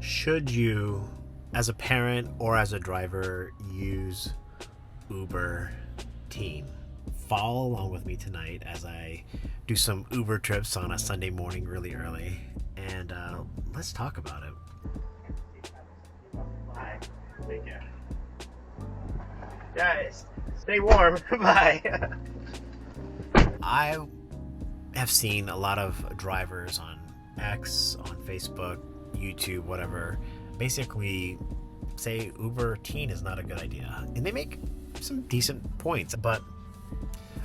Should you, as a parent or as a driver, use Uber Teen? Follow along with me tonight as I do some Uber trips on a Sunday morning really early, and let's talk about it. Bye. Take care. Guys, stay warm. Bye. I have seen a lot of drivers on X, on Facebook, YouTube, whatever, basically say Uber Teen is not a good idea. And they make some decent points, but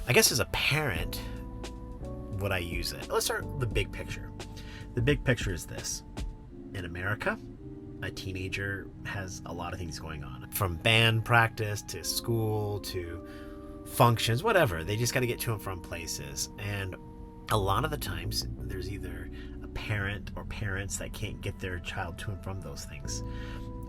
I guess as a parent, would I use it? Let's start with the big picture. The big picture is this. In America, a teenager has a lot of things going on. From band practice to school to functions, whatever. They just got to get to and from places. And a lot of the times, there's either a parent or parents that can't get their child to and from those things.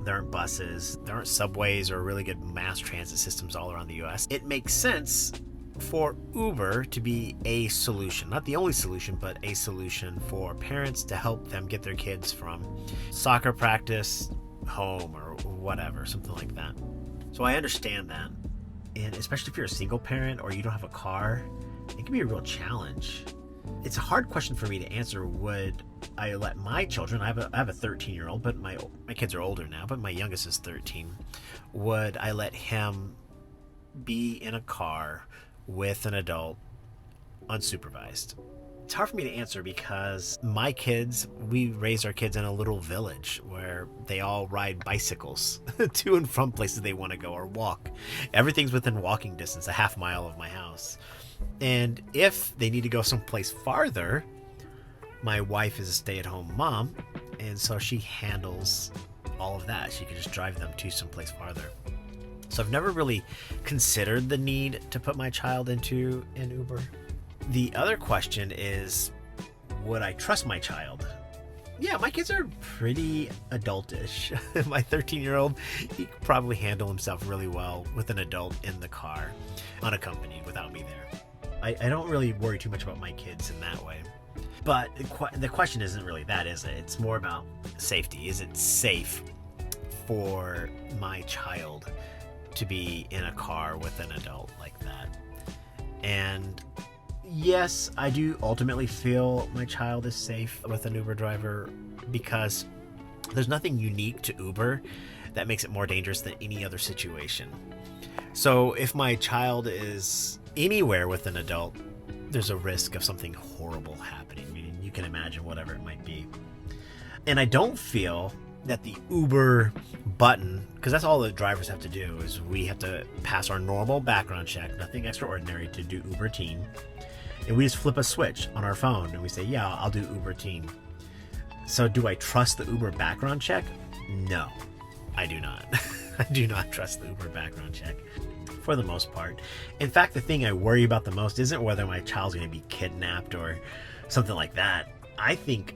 There aren't buses, there aren't subways or really good mass transit systems all around the US. It makes sense for Uber to be a solution, not the only solution, but a solution for parents to help them get their kids from soccer practice home or whatever, something like that. So I understand that. And especially if you're a single parent or you don't have a car, it can be a real challenge. It's a hard question for me to answer. Would I let my children, I have a 13-year-old, but my kids are older now, but my youngest is 13. Would I let him be in a car with an adult unsupervised? It's hard for me to answer because my kids, we raised our kids in a little village where they all ride bicycles to and from places they want to go or walk. Everything's within walking distance, a half mile of my house. And if they need to go someplace farther, my wife is a stay-at-home mom, and so she handles all of that. She can just drive them to someplace farther. So I've never really considered the need to put my child into an Uber. The other question is, would I trust my child? Yeah, my kids are pretty adultish. My 13-year-old, he could probably handle himself really well with an adult in the car, unaccompanied, without me there. I don't really worry too much about my kids in that way. But the question isn't really that, is it? It's more about safety. Is it safe for my child to be in a car with an adult like that? And yes, I do ultimately feel my child is safe with an Uber driver because there's nothing unique to Uber that makes it more dangerous than any other situation. So if my child is anywhere with an adult, there's a risk of something horrible happening. I mean, you can imagine whatever it might be. And I don't feel that the Uber button, because that's all the drivers have to do, is we have to pass our normal background check, nothing extraordinary to do Uber Teen. And we just flip a switch on our phone and we say, yeah, I'll do Uber Teen. So do I trust the Uber background check? No, I do not. I do not trust the Uber background check for the most part. In fact, the thing I worry about the most isn't whether my child's going to be kidnapped or something like that. I think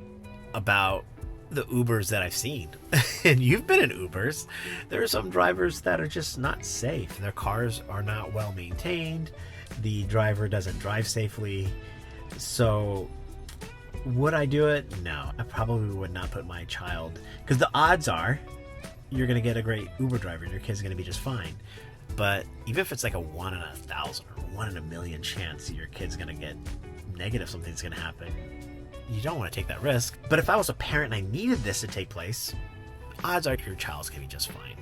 about the Ubers that I've seen. And you've been in Ubers. There are some drivers that are just not safe. Their cars are not well maintained. The driver doesn't drive safely. So would I do it? No, I probably would not put my child, because the odds are you're going to get a great Uber driver and your kid's going to be just fine. But even if it's like a 1 in 1,000 or 1 in a million chance that your kid's going to get negative, something's going to happen, you don't want to take that risk. But if I was a parent and I needed this to take place, odds are your child's going to be just fine.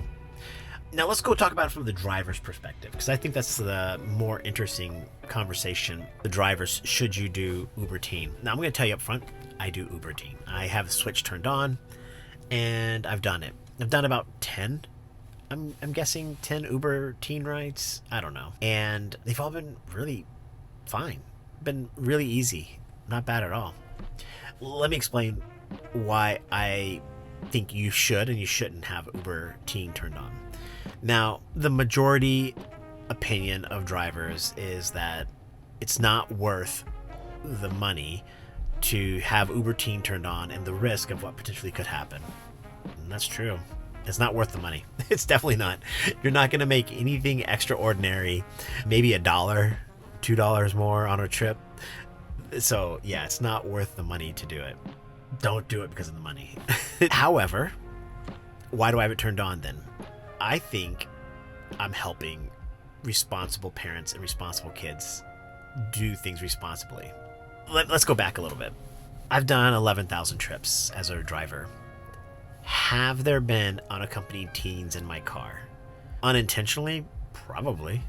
Now let's go talk about it from the driver's perspective, because I think that's the more interesting conversation. The drivers, should you do Uber Teen? Now I'm going to tell you up front, I do Uber Teen. I have the switch turned on and I've done it. I've done about 10. I'm guessing 10 Uber Teen rides. I don't know. And they've all been really fine. Been really easy. Not bad at all. Let me explain why I think you should and you shouldn't have Uber Teen turned on. Now, the majority opinion of drivers is that it's not worth the money to have Uber Teen turned on and the risk of what potentially could happen. And that's true. It's not worth the money. It's definitely not. You're not going to make anything extraordinary. Maybe $1, $2 more on a trip. So yeah, it's not worth the money to do it. Don't do it because of the money. However, Why do I have it turned on then? I think I'm helping responsible parents and responsible kids do things responsibly. Let's go back a little bit. I've done 11,000 trips as a driver. Have there been unaccompanied teens in my car? Unintentionally? Probably.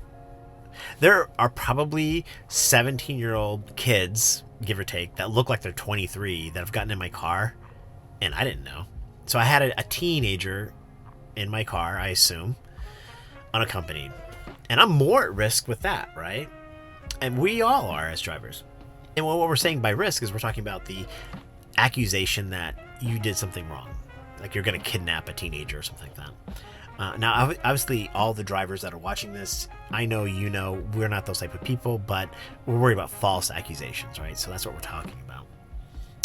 There are probably 17-year-old kids, give or take, that look like they're 23 that have gotten in my car, and I didn't know. So I had a teenager in my car, I assume, unaccompanied. And I'm more at risk with that, right? And we all are as drivers. And what we're saying by risk is we're talking about the accusation that you did something wrong. Like you're going to kidnap a teenager or something like that. Now, obviously, all the drivers that are watching this, I know you know we're not those type of people, but we're worried about false accusations, right? So that's what we're talking about.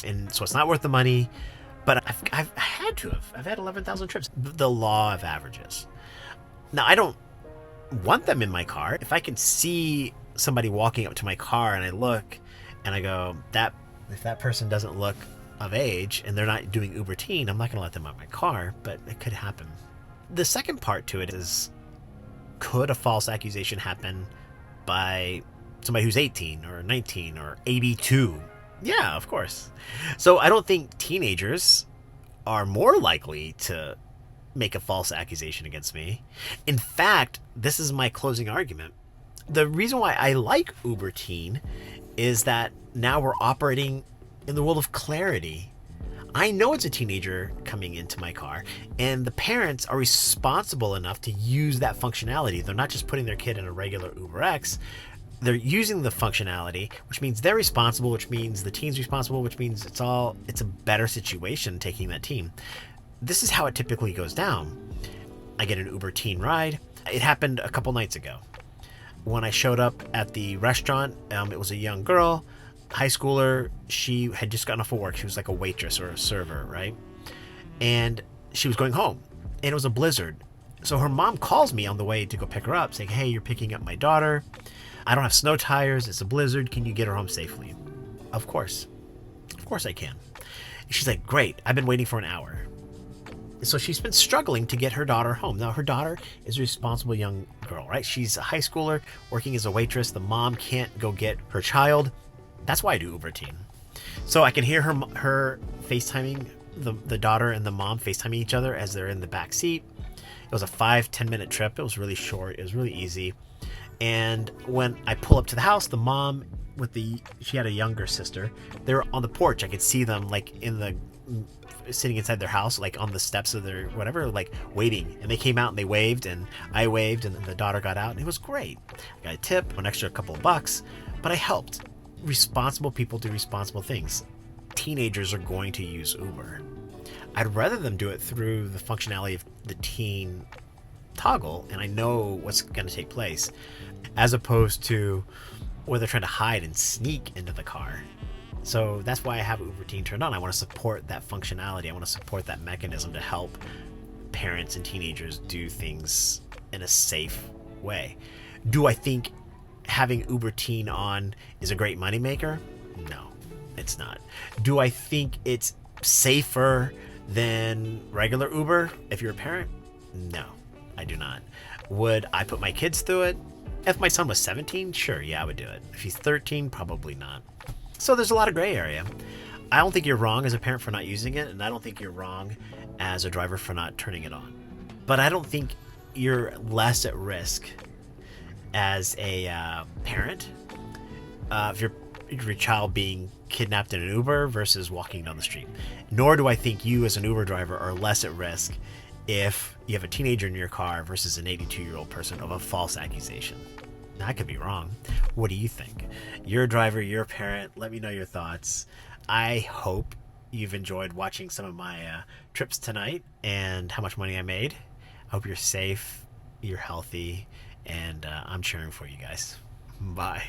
And so it's not worth the money, but I've had to have. I've had 11,000 trips. The law of averages. Now, I don't want them in my car. If I can see somebody walking up to my car and I look and I go, if that person doesn't look of age and they're not doing Uber Teen, I'm not going to let them out of my car, but it could happen. The second part to it is, could a false accusation happen by somebody who's 18 or 19 or 82? Yeah, of course. So I don't think teenagers are more likely to make a false accusation against me. In fact, this is my closing argument. The reason why I like Uber Teen is that now we're operating in the world of clarity. I know it's a teenager coming into my car, and the parents are responsible enough to use that functionality. They're not just putting their kid in a regular UberX. They're using the functionality, which means they're responsible, which means the teen's responsible, which means it's a better situation taking that teen. This is how it typically goes down. I get an Uber Teen ride. It happened a couple nights ago. When I showed up at the restaurant, it was a young girl, high schooler. She had just gotten off of work. She was like a waitress or a server, right? And she was going home, and it was a blizzard. So her mom calls me on the way to go pick her up, saying, "Hey, you're picking up my daughter. I don't have snow tires. It's a blizzard. Can you get her home safely?" Of course I can. She's like, "Great. I've been waiting for an hour." So she's been struggling to get her daughter home. Now, her daughter is a responsible young girl, right? She's a high schooler working as a waitress. The mom can't go get her child. That's why I do Uber Teen. So I can hear her FaceTiming, the daughter and the mom FaceTiming each other as they're in the back seat. It was a 5-10 minute trip. It was really short. It was really easy. And when I pull up to the house, the mom she had a younger sister. They were on the porch. I could see them like sitting inside their house, like on the steps of their whatever, like waiting. And they came out and they waved, and I waved, and then the daughter got out, and it was great. I got a tip, an extra couple of bucks, but I helped. Responsible people do responsible things. Teenagers are going to use Uber. I'd rather them do it through the functionality of the teen toggle, and I know what's going to take place, as opposed to where they're trying to hide and sneak into the car. So that's why I have Uber Teen turned on. I want to support that functionality. I want to support that mechanism to help parents and teenagers do things in a safe way. Do I think having Uber Teen on is a great moneymaker? No, it's not. Do I think it's safer than regular Uber if you're a parent? No, I do not. Would I put my kids through it? If my son was 17, sure, yeah, I would do it. If he's 13, probably not. So there's a lot of gray area. I don't think you're wrong as a parent for not using it, and I don't think you're wrong as a driver for not turning it on. But I don't think you're less at risk as a parent if your child being kidnapped in an Uber versus walking down the street. Nor do I think you as an Uber driver are less at risk if you have a teenager in your car versus an 82-year-old person of a false accusation. Now, I could be wrong. What do you think? You're a driver, you're a parent. Let me know your thoughts. I hope you've enjoyed watching some of my trips tonight and how much money I made. I hope you're safe, you're healthy, and I'm cheering for you guys. Bye.